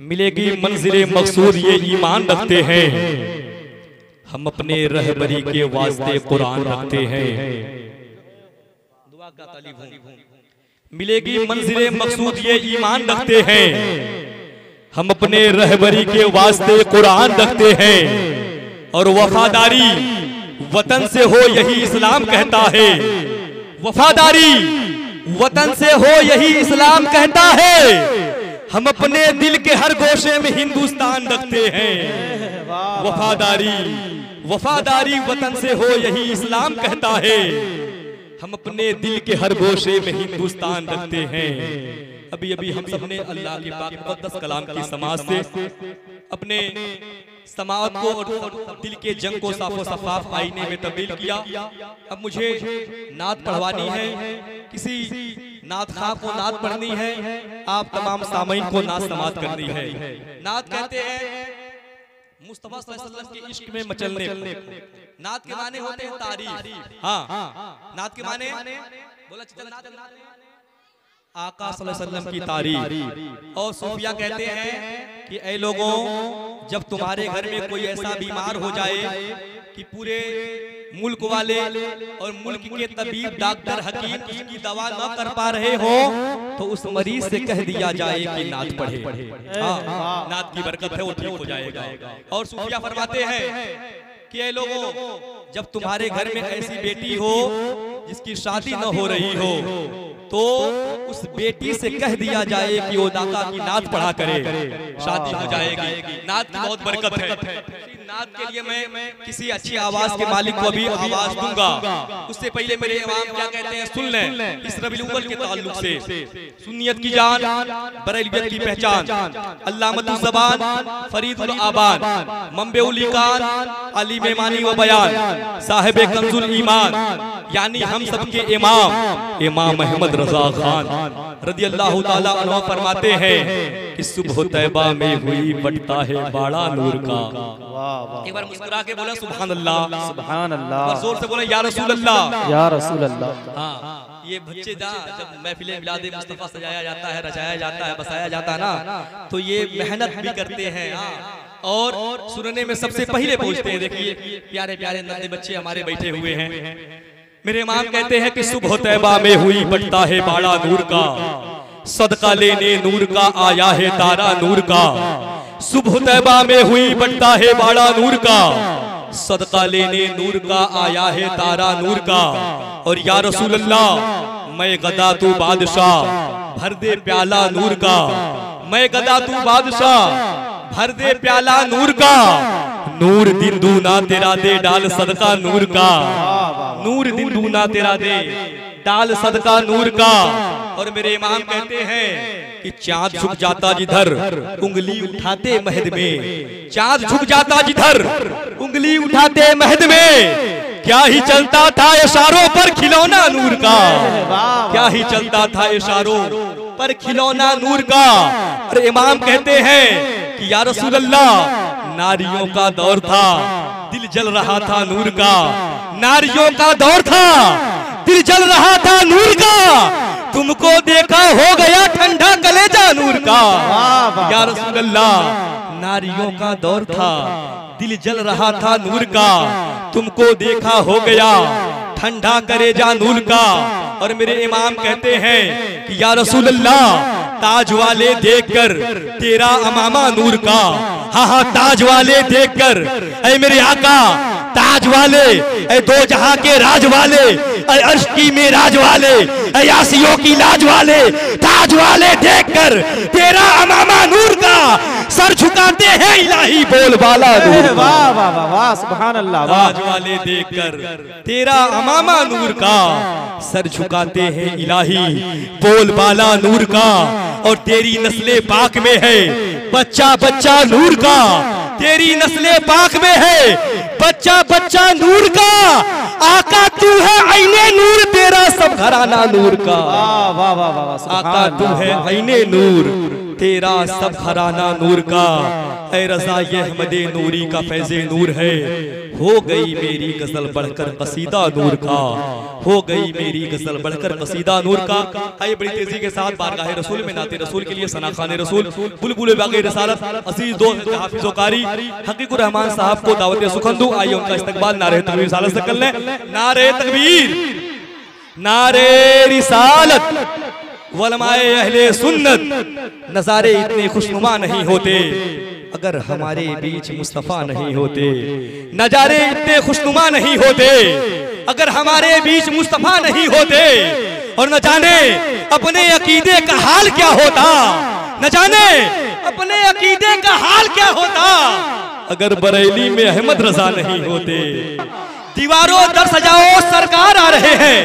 मिलेगी मंजिले मकसूद ये ईमान रखते हैं, हम अपने रहबरी के वास्ते कुरान रखते हैं। दुआ का तालिब हूं। मिलेगी मंजिले मकसूद ये ईमान रखते हैं, हम अपने रहबरी के वास्ते कुरान रखते हैं। और वफादारी वतन से हो यही इस्लाम कहता है, वफादारी वतन से हो यही इस्लाम कहता है। हम अपने दिल के हर गोशे में हिंदुस्तान रखते हैं। वफादारी वतन से हो यही इस्लाम कहता है, हम अपने दिल के हर गोशे में हिंदुस्तान रखते हैं। अभी अभी हम सब ने अल्लाह के पाक मुक़द्दस कलाम की समाज से अपने समाज को और दिल के जंग को साफो सफाफ आईने में तब्दील किया। अब मुझे नात पढ़वानी है, किसी नात खां को नात पढ़नी है, आप तमाम सामीन को नात समात करनी है। नात कहते हैं मुस्तफा सल्लल्लाहु अलैहि वसल्लम के इश्क में मचलने। नात के माने होते हैं तारीफ। हाँ, नात के माने बोला आका सल्लल्लाहु अलैहि वसल्लम की तारीफ। और सूफिया कहते हैं कि ऐ लोगों, जब तुम्हारे घर में कोई ऐसा बीमार हो जाए कि पूरे मुल्क वाले और मुल्क के तबीब डॉक्टर हकीम उसकी दवा न कर पा रहे हो, तो उस मरीज से कह दिया जाए कि नात पढ़े। नात की बरकत है, वो ठीक हो जाएगा। और सूफिया फरमाते हैं कि ऐ लोगों, जब तुम्हारे घर में ऐसी बेटी हो जिसकी शादी न हो रही हो, तो उस बेटी से कह दिया जाए कि वो दाका की नात पढ़ा करे, शादी हो जाएगी। नात की बहुत बरकत है। नात के लिए मैं किसी अच्छी आवाज के मालिक को भी आवाज दूंगा। उससे पहले मेरे इमाम क्या कहते हैं सुन लें। इस रबीउल अव्वल के ताल्लुक से सुन्नियत की जान, बरेलवियत की पहचान, अल्लामतुल ज़बान, फरीदुल आबाद, मंबेउल ईकान, अलीम ईमानी व बयान, साहिब कंजुल ईमान, यानी हम सबके इमाम अहमद रजा खान रज़ी अल्लाह ताला अन्हु फरमाते हैं कि सुबह तैबा में हुई बटता है बाड़ा नूर का। एक बार मुस्कुरा के बोला सुभान अल्लाह, सुभान अल्लाह, और जोर से बोला या रसूल अल्लाह, या रसूल अल्लाह। हाँ, ये बच्चे जब महफिल मिलाद मुस्तफा सजाया जाता है, रचाया जाता है, बसाया जाता है ना, तो ये मेहनत भी करते हैं और सुनने में सबसे पहले पहुंचते हैं। देखिए प्यारे प्यारे नन्हे बच्चे हमारे बैठे हुए हैं। मेरे इमाम कहते हैं कि सुबह तैबा में हुई बटता है बाड़ा नूर का, सदका लेने नूर का आया है तारा नूर का। सुबह तैबा में हुई बटता है बाड़ा नूर का, सदका लेने नूर का आया है तारा नूर का। और या रसूल अल्लाह, मैं गदा तू बादशाह, भर दे प्याला नूर का। मैं गदा तू बादशाह, भर दे प्याला नूर का। नूर दिन दूना तेरा दे डाल सदका नूर का, नूर दिन दूना तेरा दे डाल सदका नूर का। और मेरे इमाम कहते हैं कि चाँद झुक जाता जिधर उंगली उठाते महद में, चाँद झुक जाता जिधर उंगली उठाते महद में। क्या ही चलता था इशारों पर खिलौना नूर का, क्या ही चलता था इशारों पर खिलौना नूर का। और इमाम कहते हैं कि या रसूल अल्लाह, नारियों का दौर था, दिल जल रहा था नूर का। नारियों का दौर था, दिल जल रहा था नूर का। तुमको देखा हो गया ठंडा कलेजा नूर का। या रसूल अल्लाह, नारियों का दौर था, दिल जल रहा था नूर का। तुमको देखा हो गया ठंडा कलेजा नूर का। और मेरे इमाम कहते हैं कि या रसूल अल्लाह, ताज वाले देखकर तेरा अमामा नूर का। हाँ हाँ, ताज वाले देखकर ऐ मेरे आका, ताज वाले, ऐ दो जहां के राज वाले, ऐ अर्श की मेराज वाले, ऐ यासियों की लाज वाले, ताज वाले देखकर तेरा अमामा नूर का सर झुकाते हैं इलाही बोल बाला नूर। वाह वाह वाह वाह, सुभान अल्लाह। ताज वाले देखकर तेरा अमामा नूर का सर झुकाते हैं इलाही बोल बाला नूर का। और तेरी नस्ले पाक में है बच्चा बच्चा नूर का, तेरी नस्ले पाक में है बच्चा बच्चा नूर का। आका तू है आईने नूर, तेरा सब घराना नूर का। वाह वाह वाह, आका तू है आईने नूर, तेरा सब घराना नूर का, ऐ रज़ा ये अहमदे नूरी का फैज़े नूर है। हो गई मेरी गजल बढ़कर कसीदा नूर का, हो गई मेरी गजल बढ़कर कसीदा नूर का। आइए बड़ी तेजी के साथ बारगाह रसूल में नाते रसूल के लिए सना खाने रसूल बुलबुल बाग़े रिसालत अजीज दोस्त हाफिज़ कारी हकीकुर रहमान साहब को दावत सुखंदू। आइए उनका इस्तकबाल नारे तकबीर रिसालत से कर लें। नारे तकबीर, नारे रिसालत, वलमाए अहले सुन्नत। नज़ारे इतने खुशनुमा नहीं होते अगर हमारे बीच मुस्तफ़ा नहीं होते। नज़ारे इतने खुशनुमा नहीं होते अगर हमारे बीच मुस्तफ़ा नहीं होते। और न जाने अपने अकीदे का हाल क्या होता, न जाने अपने अकीदे का हाल क्या होता अगर बरेली में अहमद रजा नहीं होते। दीवारों दर सजाओ सरकार आ रहे हैं,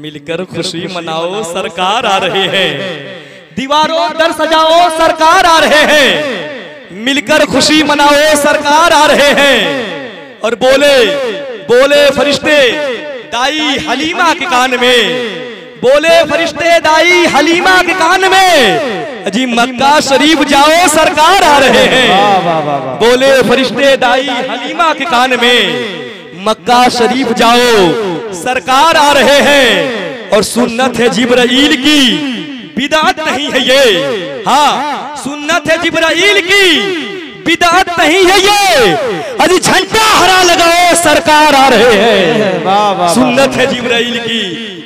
मिलकर खुशी मनाओ सरकार आ रहे हैं। दीवारों दर सजाओ सरकार आ रहे हैं, मिलकर खुशी मनाओ सरकार आ रहे हैं। और बोले बोले फरिश्ते दाई हलीमा के कान में, बोले फरिश्ते दाई हलीमा के कान में, अजी मक्का शरीफ जाओ सरकार आ रहे हैं। बोले फरिश्ते दाई हलीमा के कान में, मक्का शरीफ जाओ सरकार आ रहे हैं। और सुन्नत है जिब्राइल की, बिदात नहीं है ये। हाँ, सुन्नत है जिब्राइल की, बिदात नहीं है ये। अजी झंडा हरा लगाओ सरकार आ रहे हैं। सुन्नत है जिब्राइल की।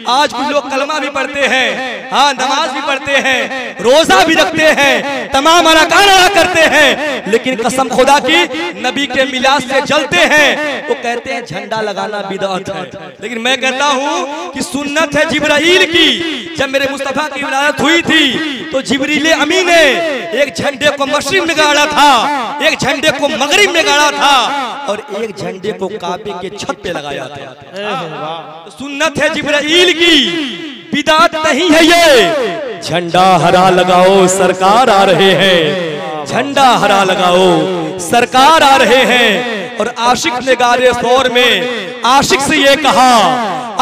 आज कुछ लोग कलमा भी पढ़ते हैं, हाँ नमाज भी पढ़ते हैं, रोजा भी रखते हैं, तमाम अरकान अदा करते हैं, लेकिन कसम खुदा की नबी के मिलाद से जलते हैं। वो कहते हैं झंडा लगाना बिदअत है। लेकिन मैं कहता हूँ कि सुन्नत है जिब्राइल की। जब मेरे मुस्तफा की विलादत हुई थी तो जिब्रील अमीन ने एक झंडे को मशरिक में गाड़ा था, एक झंडे को मगरिब में गाड़ा था और एक झंडे को काबे के छत पे लगाया था। सुन्नत है जिब्राइल की, बिदात नहीं है ये। झंडा हरा लगाओ सरकार आ रहे हैं, झंडा हरा लगाओ सरकार आ रहे हैं। और आशिक ने गारे सौर में आशिक से ये कहा,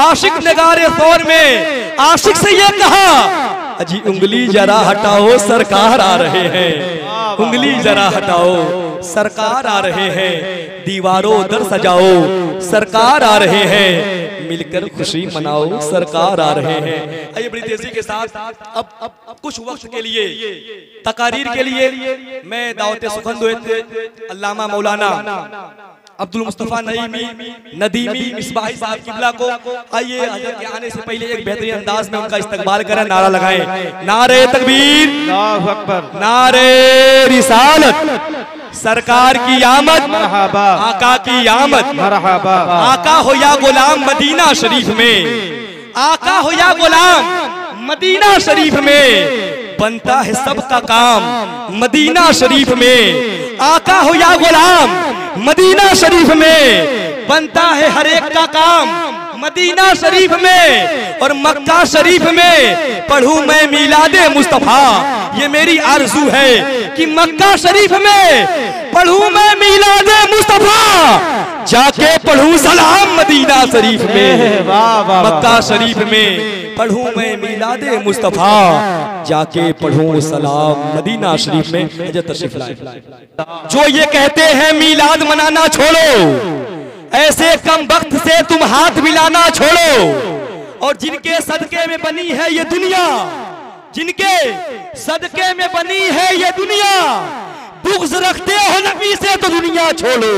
आशिक ने गारे सौर में आशिक से ये कहा, अजी उंगली जरा हटाओ सरकार आ रहे हैं, उंगली जरा हटाओ सरकार आ रहे हैं। दीवारों दर सजाओ सरकार आ रहे हैं, मिलकर खुशी मनाओ सरकार आ रहे हैं। आइए बड़ी तेजी के साथ अब कुछ वक्त के लिए तकारीर के लिए मैं दावत सुखंदू अल्लामा मौलाना अब्दुल मुस्तफा नईमी नदीमी मिसबाही साहब किबला को आइए हज़रत के आने से पहले एक बेहतरीन अंदाज में उनका इस्तकबाल करें। नारा लगाएं, नारे तकबीर, अल्लाहु अकबर, नारे रिसालत, सरकार की आमद मरहबा, आका की आमद मरहबा। आका हो या गुलाम मदीना शरीफ में, आका हो या गुलाम मदीना शरीफ में, बनता है सबका काम मदीना शरीफ में। आका हो या गुलाम मदीना शरीफ में, बनता है हर एक का काम मदीना शरीफ में। और मक्का शरीफ में पढ़ूं मैं मीलादे मुस्तफा, ये मेरी आरज़ू है कि मक्का शरीफ में पढ़ूं मैं मीलादे मुस्तफा, जाके पढ़ूं सलाम मदीना शरीफ में। मक्का शरीफ में पढ़ूं मैं मीलादे मुस्तफा, जाके पढ़ूं सलाम मदीना शरीफ में। तशरीफ लाए। जो ये कहते हैं मीलाद मनाना छोड़ो, ऐसे कम वक्त से तुम हाथ मिलाना छोड़ो। और जिनके सदके में बनी है ये दुनिया, जिनके सदके में बनी है ये दुनिया, बुग़्ज़ रखते हो नबी से तो दुनिया छोड़ो।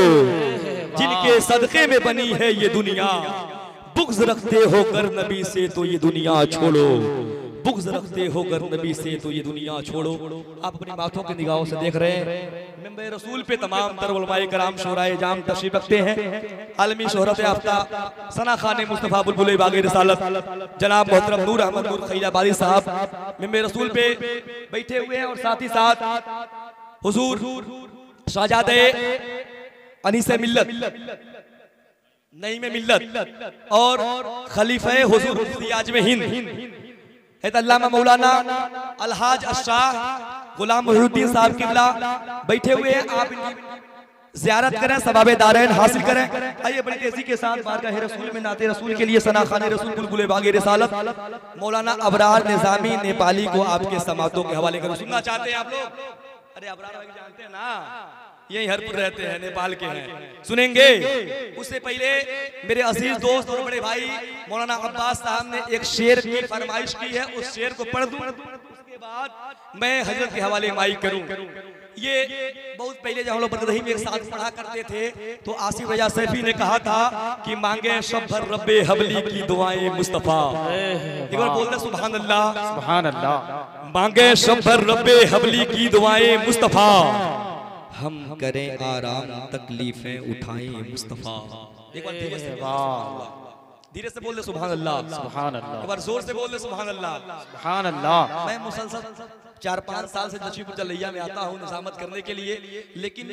जिनके सदके में बनी है ये दुनिया, बुग़्ज़ रखते हो कर नबी से तो ये दुनिया छोड़ो, बुग़्ज़ रखते हो कर नबी से तो ये दुनिया छोड़ो। आप अपनी बातों की निगाहों से देख रहे हैं मिंबर रसूल पे तमाम तर उलमाए कराम शोराए जाम तशरीफ रखते हैं। आलमी शोहरत याफ्ता सना खाने मुस्तफ़ा बुलबुल बाग़े रिसालत जनाब मोहतरम नूर अहमद नूर खैराबादी साहब मिंबर रसूल पे बैठे हुए हैं। और साथ ही साथ हुजूर शाहजादे अनीसे मिल्लत नईम मिल्लत और खलीफे हुजूर आजम हिंद अल्लामा मौलाना अलहाज अशाह गुलाम मुहिउद्दीन साहब किबला बैठे हुए हैं। आप ज़ियारत करें, सवाबे दारैन हासिल करें। आइए बड़ी तेजी के साथ बारगाह रसूल में नाते रसूल के लिए सना खाने रसूल बुलबुल बागे रिसालत मौलाना अबरार निज़ामी नेपाली को आपके समातों के हवाले करूं। सुनना चाहते हैं आप लोग? अरे अबरार भाई जानते हैं ना, यही हरपुर रहते हैं, नेपाल के हैं, सुनेंगे। उससे पहले मेरे अजीज दोस्त और बड़े भाई मौलाना अब्बास साहब ने एक शेर की फरमाइश की है, उस शेर को पढ़ दूं, उसके बाद मैं हजरत के हवाले माइक करूं। ये बहुत पहले जब हम लोग बरदही में एक साथ पढ़ा करते थे तो आसिफ रजा सैफी ने कहा था कि मांगे सब भर रब्बे हवली की दुआएं मुस्तफा। एक बार बोल दे सुभान अल्लाह, सुभान अल्लाह। मांगे सब भर रब्बे हवली की दुआएं मुस्तफा, हम करें आराम तकलीफें उठाएं मुस्तफा। एक बार धीरे से बोल दे सुभान अल्लाह, सुभान अल्लाह। एक बार जोर से बोल दे सुभान अल्लाह, सुभान अल्लाह। मैं मुसलसल 4-5 साल से लक्ष्मीपुर चलैया में आता हूँ निजामत करने के लिए, लेकिन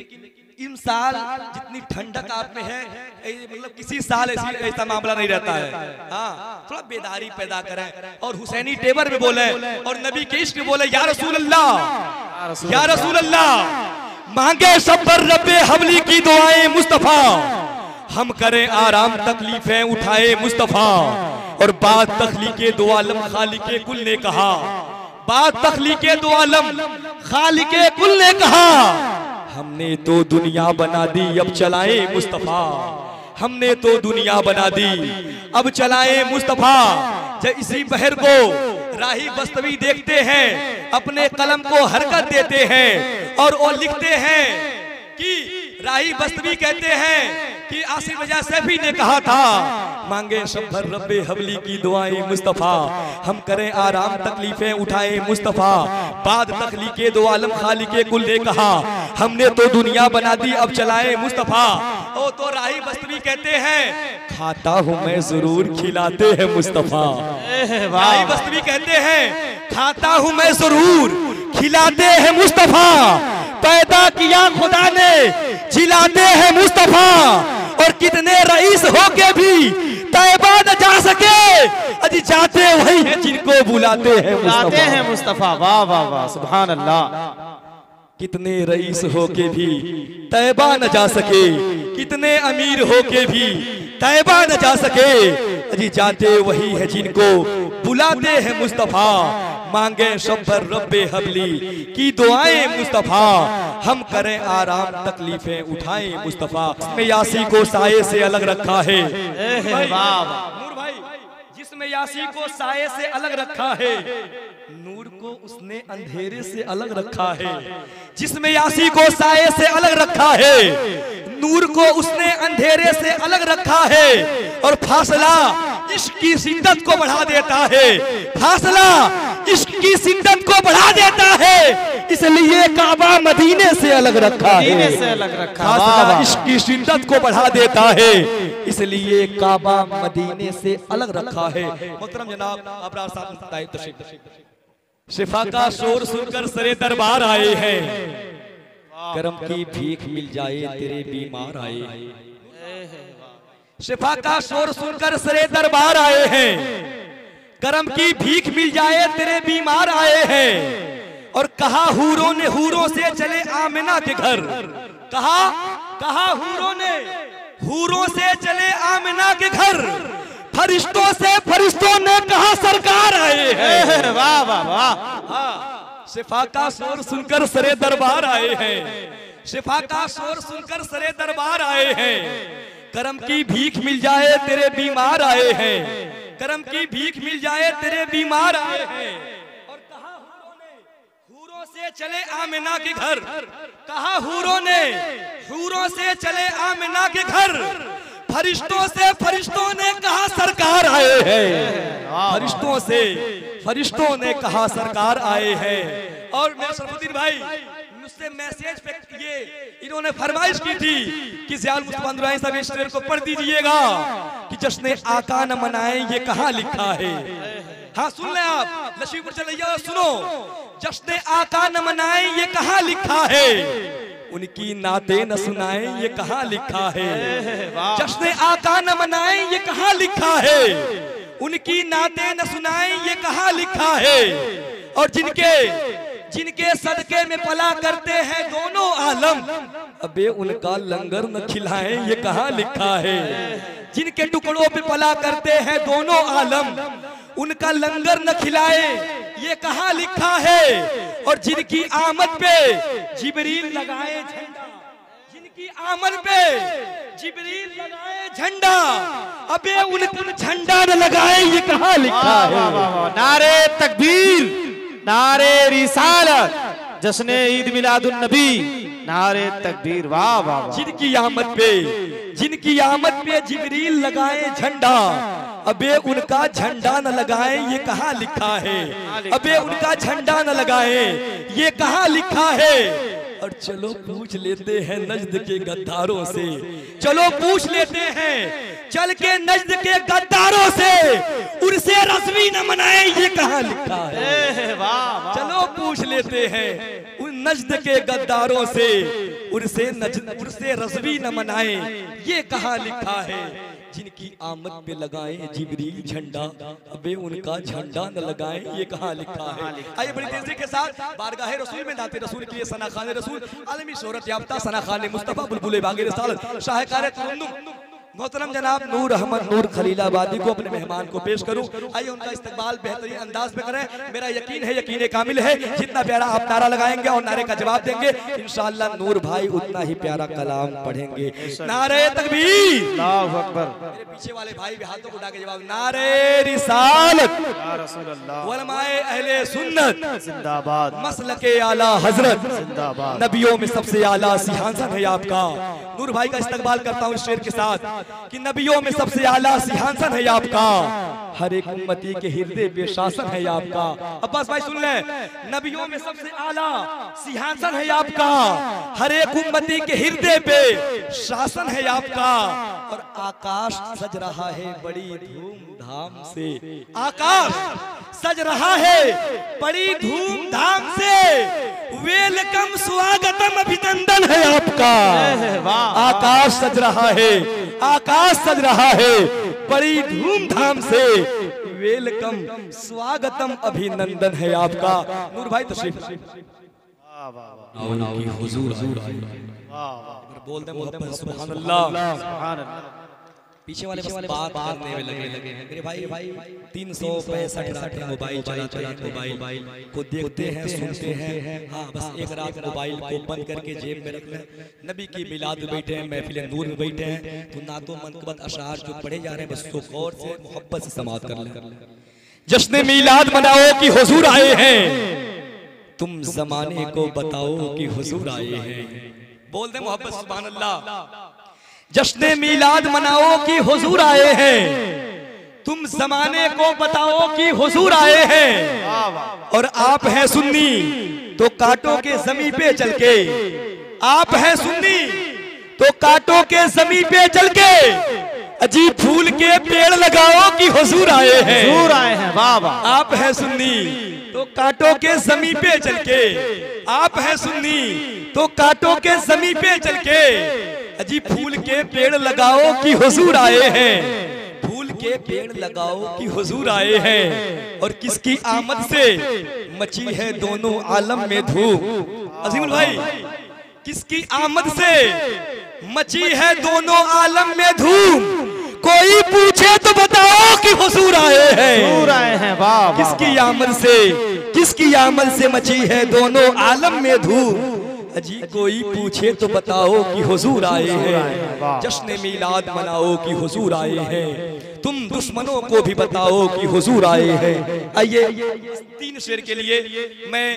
इन साल जितनी ठंडक आप में है मतलब किसी साल ऐसा मामला नहीं रहता है। हाँ, थोड़ा बेदारी पैदा करें और हुसैनी टेबर में बोले और नबी के इश्क में बोले या रसूल अल्लाह, या रसूल अल्लाह। मांगे सब पर रब्बे हवली की दुआएं मुस्तफा, हम करें आराम तकलीफें उठाए मुस्तफा। और बात तखलीके दो आलम खालिके कुल ने कहा, बात तखलीके दो आलम खालिके कुल ने कहा, हमने तो दुनिया बना दी अब चलाए मुस्तफा, हमने तो दुनिया बना दी अब चलाए मुस्तफा। जब इसी बहर को राही बस्तवी देखते हैं, अपने कलम को हरकत देते हैं और वो लिखते हैं कि राही बस्तवी कहते हैं कि आसिफ रजा सैफी ने कहा था मांगे शब्बर रब्बे हवली की दुआएं मुस्तफा, हम करें आराम तकलीफें उठाए मुस्तफा। बाद तखलीके दो आलम खालिके कुल ने कहा, हमने तो दुनिया बना दी अब चलाए मुस्तफा। ओ तो राही बस्तवी कहते हैं खाता हूँ मैं जरूर खिलाते हैं मुस्तफा। राही बस्तवी कहते हैं खाता हूँ मैं जरूर खिलाते हैं मुस्तफा, पैदा किया खुदा ने जिलाते हैं मुस्तफा। और कितने रईस होके भी तैबा न जा सके, अजी जाते वही हैं जिनको बुलाते हैं मुस्तफा। वाह वाह वाह, सुभान अल्लाह। कितने रईस होके भी तैबा न जा सके, कितने अमीर होके भी तैबा न जा सके, अजी जाते वही है जिनको बुलाते हैं मुस्तफा। मांगे शब्बर रब्बे हबली की दुआएं मुस्तफा, हम करें आराम तकलीफें उठाएं मुस्तफा। इसमें यासी को साये से अलग रखा है, नूर भाई जिसमें यासी को साये से अलग रखा है, नूर को उसने अंधेरे से अलग रखा है। जिसमें यासी को साये से अलग रखा है, नूर को उसने अंधेरे से अलग रखा है। और फासला इश्क की शिद्दत को बढ़ा देता है, फासला इश्क की शिद्दत को बढ़ा देता है, इसलिए काबा मदीने से अलग रखा है। फासला इश्क की शिद्दत को बढ़ा देता है, इसलिए काबा मदीने से अलग रखा है। मोहतरम जनाब अबरार साहब शिफा का शोर सुनकर सरे दरबार आए हैं, करम की भीख मिल जाए तेरे बीमार आए। शिफा का शोर सुनकर सरे दरबार आए हैं, करम की भीख मिल जाए तेरे बीमार आए हैं। और कहा हूरों ने हूरों से चले आमिना के घर, कहा हूरों ने हूरों से चले आमिना के घर, फरिश्तों से फरिश्तों ने कहा सरकार आए हैं। वाह वाह वाह। शिफा का शोर सुनकर सरे दरबार आए हैं, शिफा का शोर सुनकर सरे दरबार आए हैं। करम की भीख मिल जाए तेरे बीमार आए हैं, करम की भीख मिल जाए तेरे बीमार आए हैं। और कहा हूरों से चले आमिना के घर, कहा हूरों से चले आमिना के घर, फरिश्तों से फरिश्तों ने कहा सरकार आए हैं। फरिश्तों से फरिश्तों ने कहा सरकार आए हैं। और मैं शरफुद्दीन भाई मुझसे मैसेज पे ये इन्होंने फरमाइश की थी कि ज़ियाउल मुस्तफा नूरानी साहब इस शेर को पढ़ दीजिएगा कि जश्न आका न मनाए ये कहाँ लिखा है। हाँ सुन ले आप, लक्ष्मीपुर चलैया और सुनो, जश्न आका न मनाए ये कहाँ लिखा है, उनकी नाते न सुनाए ये कहाँ लिखा है। जश्न आका न मनाए ये कहाँ लिखा है, उनकी नाते न सुनाए ये कहाँ लिखा है। और जिनके सदके में पला करते हैं दोनों आलम, अबे उनका लंगर न खिलाएं ये कहाँ लिखा है। जिनके टुकड़ों पे पला करते हैं दोनों आलम, उनका लंगर न खिलाए ये कहाँ लिखा है। और जिनकी आमद पे जिब्रील लगाए झंडा, जिनकी आमद पे जिब्रील लगाए झंडा, अबे उनको झंडा न लगाए ये कहाँ लिखा है। नारे तकबीर, नारे रिसालत, जश्न ईद मिलादुन नबी, नारे तकबीर, वाह वाह। जिनकी आमद पे जिब्रील लगाए झंडा, अबे उनका झंडा न लगाए ये कहाँ लिखा है। अबे उनका झंडा न लगाए ये कहाँ लिखा है। और चलो पूछ लेते हैं नजद के गद्दारों से, चलो पूछ लेते हैं चल के नजद के गद्दारों से, उर्से रस्मी न मनाए ये कहाँ लिखा है। चलो पूछ लेते हैं उन नजद के गद्दारों से, उर्से रस्मी न मनाए ये कहाँ लिखा है। जिनकी आमद पे लगाए जिब्रील झंडा, अबे उनका झंडा न लगाए ये कहाँ लिखा है। आइए बड़ी तेजी के साथ बारगाह रसूल में नाते रसूल के लिए सना खान रसूल, आलमी शोहरत याफ्ता सना खान मुस्तफा बुलबुल बागे रिसालत शाहकार तमन्नुम मोहतरम जनाब नूर अहमद नूर खलीलाबादी को अपने मेहमान को पेश करूं। आइए उनका इस्तकबाल बेहतरीन अंदाज में करें। मेरा यकीन है, यकीन कामिल है, जितना प्यारा आप नारा लगाएंगे और नारे का जवाब देंगे इंशाअल्लाह नूर भाई उतना ही प्यारा कलाम पढ़ेंगे। नारे तकबीर, अल्लाहु अकबर। मेरे पीछे वाले भाई भी हाथों को उठा के जवाब, नारे रिसालत या रसूल अल्लाह, उलमाए अहले सुन्नत जिंदाबाद, मसलके आला हजरत जिंदाबाद, नबियों में सबसे आला सिंहासन है आपका। नूर भाई का इस्तकबाल करता हूं इस शेर के साथ कि नबियों में सबसे आला सिंहासन है आपका, हर एक उम्मती के हृदय पे शासन है आपका। अब्बास भाई सुन ले, नबियों में सबसे आला सिंहासन है आपका, हर एक उम्मती के हृदय पे शासन है आपका। और आकाश सज रहा है बड़ी धूमधाम से, आकाश सज रहा है बड़ी धूमधाम से, वेलकम स्वागतम अभिनंदन है आपका। आकाश सज रहा है, आकाश सज रहा है बड़ी धूमधाम से, वेलकम स्वागतम अभिनंदन है आपका। नूर भाई तशरीफ हुजूर बोल दे मोहब्बत सुभान अल्लाह, सुभान अल्लाह। पीछे वाले बात करने में लगे हैं मेरे भाई 365 रात मोबाइल चलाते हैं, मोबाइल को देखते हैं, सुनते हैं। हाँ बस एक रात मोबाइल को बंद करके जेब में रख लें। नबी की मिलाद में बैठे हैं, महफिल नूर में बैठे हैं, तो नातो मनकबत अशार जो पढ़े जा रहे हैं बस तो गौर से मोहब्बत से समाअत कर लें। जश्न मिलाद मनाओ कि हुजूर आए हैं, तुम जमाने को बताओ कि हुजूर आए हैं। बोल दे मोहब्बत सुभान अल्लाह। जश्न मिलाद मनाओ कि हुजूर आए हैं, तुम जमाने को बताओ कि हुजूर आए हैं। और आप हैं सुन्नी तो कांटों के जमीन पे चल के, आप हैं सुन्नी तो कांटों के जमीन पे चल के अजीब फूल के पेड़ लगाओ कि हुजूर आए हैं, हुजूर आए हैं। वाह वाह। आप हैं सुन्नी तो कांटों के जमीन पे चल के, आप हैं सुन्नी तो कांटों के जमीन पे चल के अजीब फूल के पेड़ लगाओ कि हुजूर आए हैं, फूल के पेड़ लगाओ कि हुजूर आए हैं। और किसकी आमद से मची है दोनों आलम में धूम। अजीमुल भाई, किसकी आमद से मची है दोनों आलम में धूम, कोई पूछे तो बताओ कि हुजूर आए हैं, हुजूर आए हैं। वाह। किसकी आमद से, किसकी आमद से मची है दोनों आलम में धूम, अजी कोई पूछे तो बताओ कि हुजूर आए हैं। जश्न मिलाद मनाओ कि हुजूर आए हैं, तुम दुश्मनों को भी बताओ कि हुजूर आए हैं। आइए 3 शेर के लिए मैं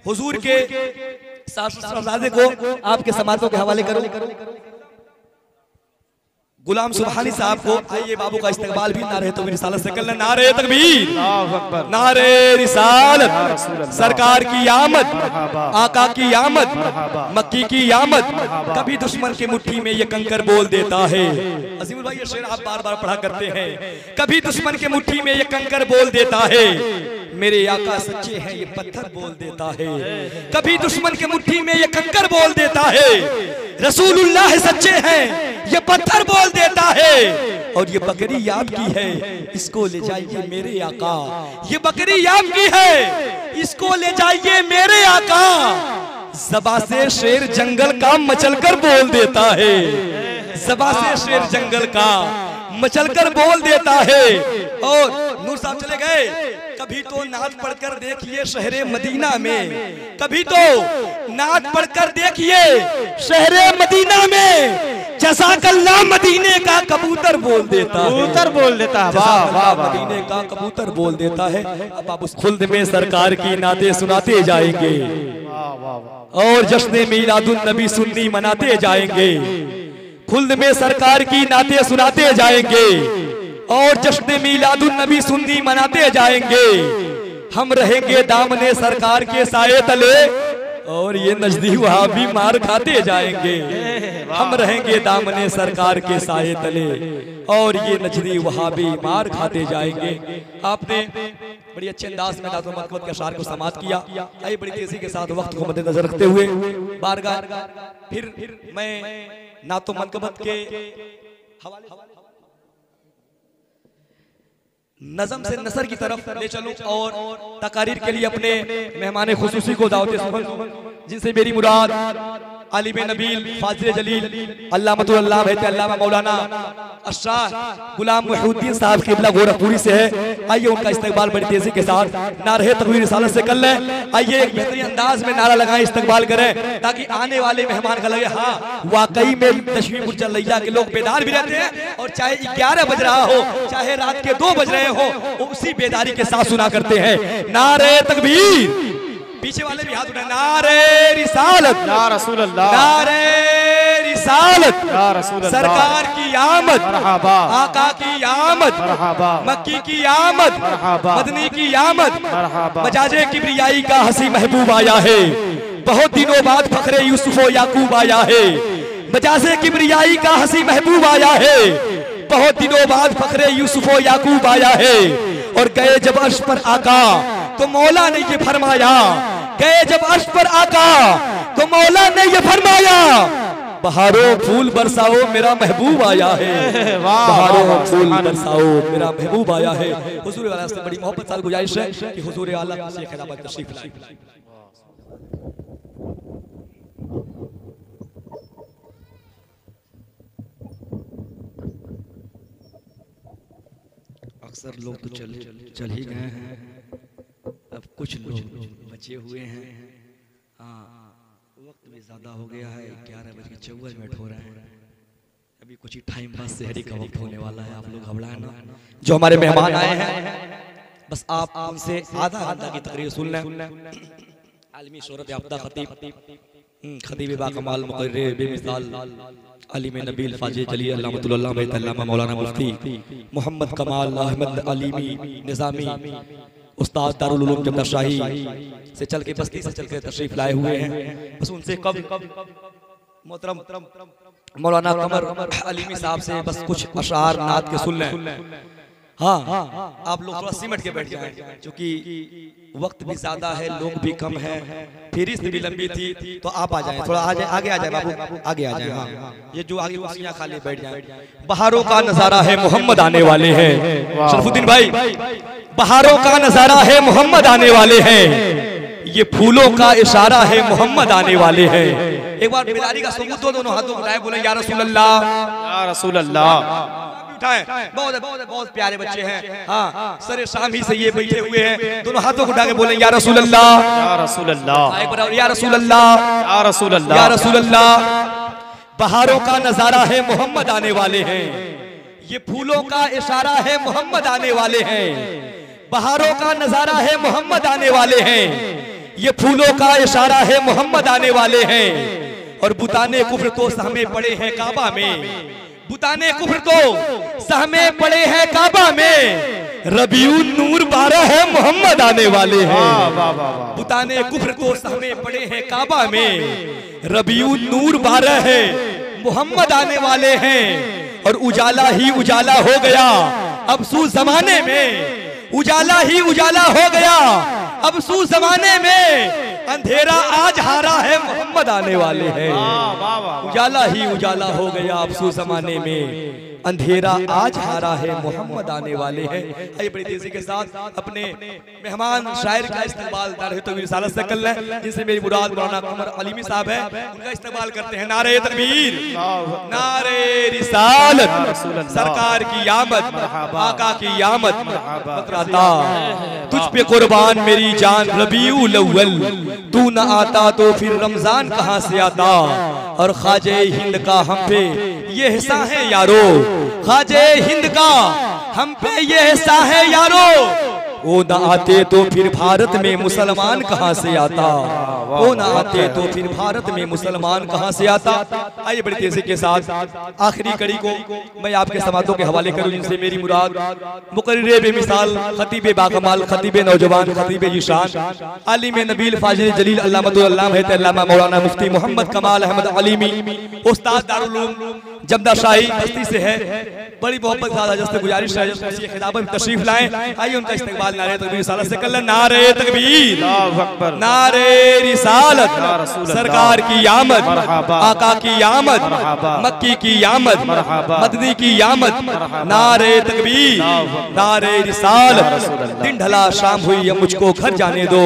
हुजूर के शहजादे को आपके समातों के हवाले करूं, गुलाम सुबहानी साहब को। आइए बाबू का इस्तकबाल भी नारे तो रिसालत से कर लें। नारे तकबीर, नारे रिसालत, सरकार की आमद, आका की आमद, मक्की की आमद, कभी दुश्मन की मुट्ठी में ये कंकर बोल देता है। अजीमुल भाई ये शेर आप बार बार पढ़ा करते हैं, कभी दुश्मन की मुट्ठी में ये कंकर बोल देता है, मेरे आका सच्चे हैं ये पत्थर बोल देता है। कभी दुश्मन के मुट्ठी में ये कंकर बोल देता है, रसूलुल्लाह सच्चे हैं ये पत्थर बोल देता है। और ये बकरी आपकी है, इसको ले जाइए मेरे आका। ये बकरी आपकी है, इसको ले जाइए मेरे आका। ज़बा से शेर जंगल का मचलकर बोल देता है, ज़बा से शेर जंगल का मचलकर बोल देता है। और नूर साहब चले गए। कभी तो नात पढ़कर देखिए शहरे मदीना में, कभी तो नात पढ़कर देखिए शहरे मदीना में, जज़ाकल्लाह मदीने का कबूतर बोल देता है, कबूतर बोल देता है। वाह वाह वाह, मदीने का कबूतर बोल देता है। अब आप उस खुल्द में सरकार की नाते सुनाते जाएंगे और जश्न मीलादुन नबी सुन्नी मनाते जाएंगे। खुल्द में सरकार की नाते सुनाते जाएंगे और जश्न मीलादुन नबी सुन्नी मनाते जाएंगे। हम रहेंगे दामने सरकार के साए तले और ये नजदी वहाबी मार खाते जाएंगे। हम रहेंगे दामने सरकार के साए तले और ये नजदी वहाबी मार खाते जाएंगे। आपने बड़ी अच्छे अंदाज में नातो मनकबत के अशार को समाप्त किया। आइए बड़ी तेजी के साथ वक्त को मद्देनजर रखते हुए बारगाह फिर मैं नातो मनकबत के हवाले नज़म से नसर की तरफ ले चलूं और तकारीर के लिए अपने मेहमान खुसूसी को दावत सुबह, जिनसे मेरी मुराद आलिम नबील फाजिल जलील अल्लामा मौलाना अशराफ गुलाम मुहीउद्दीन साहब क़िबला गोरखपुरी से है। आइए उनका इस्तकबाल बड़ी तेजी के साथ नारे तकबीर रिसालत से कर लें। आइए एक बेहतरीन अंदाज में नारा लगाएं, इस्तकबाल करें, ताकि आने वाले मेहमान का लगे हाँ वाकई में तशरीफ बुर्ज लैला के लोग बेदार भी रहते हैं और चाहे 11 बज रहा हो चाहे रात के 2 बज रहे हो उसी बेदारी के साथ सुना करते हैं। नारे तकबीर, पीछे वाले भी हाथ उठाएं, नारे रिसालत या रसूल अल्लाह, नारे रिसालत या रसूल अल्लाह, सरकार की आमद, मरहबा, आका की आमद, मरहबा, मक्की की आमद, मरहबा, मदनी की आमद, मरहबा, मजाजे किब्रियाई का हसी महबूब आया है। बहुत दिनों बाद फखरे यूसुफ व याकूब आया है। मजाजे किब्रियाई का हसी महबूब आया है। बहुत दिनों बाद फखरे यूसुफ व याकूब आया है। और गए जब अर्श पर आका तो मौला ने ये फरमाया, गए जब अर्श पर आका तो मौला ने ये फरमाया, बहारों फूल बरसाओ मेरा महबूब आया है। बहारों फूल बरसाओ मेरा महबूब आया है। हुजूर वाला से बड़ी मोहब्बत साल गुजारिश है कि हुजूर आला से खिलाफत तशरीफ लाए। अक्सर लोग तो चल ही गए हैं, अब कुछ लोग बचे हुए हैं। हाँ, वक्त भी ज़्यादा हो गया है, 11:54 हो रहे हैं। अभी कुछ ही टाइम बाद सहरी का वक्त होने वाला है। आप लोग घबराए ना। जो हमारे मेहमान आए हैं बस आप उनसे आधा घंटा की तकरीर सुन लें। आलमी शोहरत याफ्ता खतीब बाकमाल मुक़र्रिर बेमिसाल आलिम नबील फाजिल जलील अल्लामा मौलाना मुफ्ती मोहम्मद कमाल अहमद अलीमी निज़ामी उस्ताद दारुल उलूम जमना शाही से चल के बस्ती से चल के तशरीफ लाए हुए हैं। बस उनसे कब मोहतरम मौलाना कमर अलीमी साहब से बस कुछ अशार नात के सुन लें। हाँ, आप लोग थोड़ा सिमट के बैठ जाएं, क्योंकि वक्त भी ज्यादा है, लोग भी कम हैं, फहरिस्त भी लंबी थी, तो आप आ जाएं, थोड़ा आगे आ जाए बाबू, आगे आ जाएं। हाँ, ये जो आगे कुर्सियां खाली बैठ जाएं। बहारों का नजारा है, मोहम्मद आने वाले हैं। शरफुद्दीन भाई, बहारों का नजारा है, मोहम्मद आने वाले हैं। ये फूलों का इशारा है, मोहम्मद आने वाले हैं। एक बार बेदारी का सबूत दो, दोनों हाथों उठाए, बोले या रसूल अल्लाह, या रसूल अल्लाह। बहुत प्यारे बच्चे हैं। हाँ, सरे शामी से ये बैठे हुए हैं, दोनों हाथों को उठा के बोले या रसूल अल्लाह, या रसूल अल्लाह, या रसूल अल्लाह, या रसूल अल्लाह, या रसूल अल्लाह। बहारों का नजारा है, मोहम्मद आने वाले हैं। ये फूलों का इशारा है, मोहम्मद आने वाले हैं। बहारों का नजारा है, मोहम्मद आने वाले हैं। ये फूलों का इशारा है, मोहम्मद आने वाले हैं। और बुताने कुफ्र तो सहमे पड़े हैं काबा में, बुताने कुफ्र तो सहमे पड़े हैं काबा में। रबीउन नूर 12 है, मोहम्मद आने वाले हैं। बुताने कुफ्र तो सहमे पड़े हैं काबा में। रबीउन नूर 12 है, मोहम्मद आने वाले हैं। और उजाला ही उजाला हो गया अफसूस जमाने में, उजाला ही उजाला हो गया अफसूस जमाने में। अंधेरा आज हारा है, मोहम्मद आने वाले हैं। उजाला ही उजाला हो गया अफसूस जमाने में, अंधेरा आज हारा है, मोहम्मद आने वाले हैं। आइए बड़ी तेजी के साथ अपने मेहमान शायर का इस्तेमाल तो रिसालत से कर लें, जिनसे मेरी मुराद मौलाना कमर अलीमी साहब है, उनका इस्तेमाल करते हैं। नारे तकबीर, नारे रिसालत, सरकार की आमद, आका की आमद, बकराता तुझ पे कुर्बान मेरी जान रबीउल अव्वल, तू न आता तो फिर रमजान कहाँ से आता। और ख्वाजे हिंद का हम पे ये हिस्सा है यारो, ख्वाजे हिंद का हम पे ये हिस्सा है यारो, वो न आते तो फिर भारत में मुसलमान कहाँ से आता, वो न आते तो फिर भारत में मुसलमान कहाँ से आता। आइए बड़ी तेजी के साथ आखिरी कड़ी को मैं आपके समातों के हवाले करूं, जिनसे मेरी मुराद मुकर्रिर बेमिसाल, खतीब बाकमाल, खतीब नौजवान, खतीब ईशान, आलिम नबील फाजिल जलील अल्लामा मौलाना मुफ्ती मोहम्मद कमाल अहमद अलीमी, उस्ताद दारुल उलूम जमदा शाही बस्ती से है। बड़ी मोहब्बत से गुजारिश है खिताबत तशरीफ लाएं। आइए उनका इस्तेमाल नारे तकबीर रिसालत से कर लें। नारे तकबीर, नारे रिसालत, सरकार की आमद, आका की आमद, मक्की की आमद, मदनी की आमद। नारे तकबीर, नारे रिसालत। दिन ढला शाम हुई अब मुझको घर जाने दो,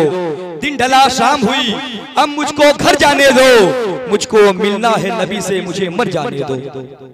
दिन ढला शाम हुई अब मुझको घर जाने दो, मुझको मिलना है नबी से मुझे मर जाने दो।